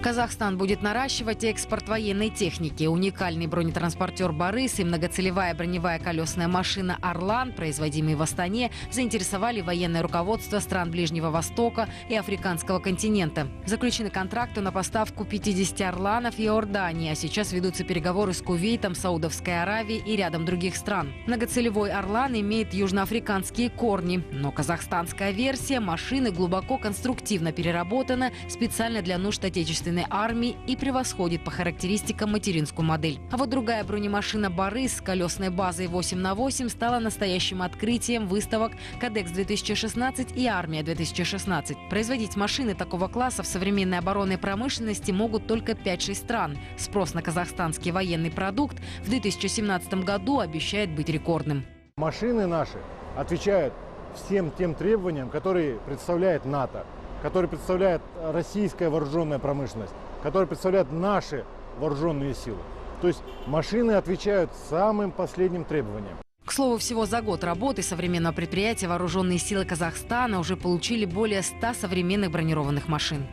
Казахстан будет наращивать экспорт военной техники. Уникальный бронетранспортер «Борис» и многоцелевая броневая колесная машина «Орлан», производимые в Астане, заинтересовали военное руководство стран Ближнего Востока и африканского континента. Заключены контракты на поставку 50 «Орланов» и Иордании, а сейчас ведутся переговоры с Кувейтом, Саудовской Аравией и рядом других стран. Многоцелевой «Орлан» имеет южноафриканские корни, но казахстанская версия машины глубоко конструктивно переработана специально для нужд отечественной армии и превосходит по характеристикам материнскую модель. А вот другая бронемашина «Борис» с колесной базой 8х8 стала настоящим открытием выставок «Кадекс-2016» и «Армия-2016». Производить машины такого класса в современной оборонной промышленности могут только 5-6 стран. Спрос на казахстанский военный продукт в 2017 году обещает быть рекордным. Машины наши отвечают всем тем требованиям, которые представляет НАТО, которые представляет российская вооруженная промышленность, которые представляют наши вооруженные силы. То есть машины отвечают самым последним требованиям. К слову, всего за год работы современного предприятия вооруженные силы Казахстана уже получили более 100 современных бронированных машин.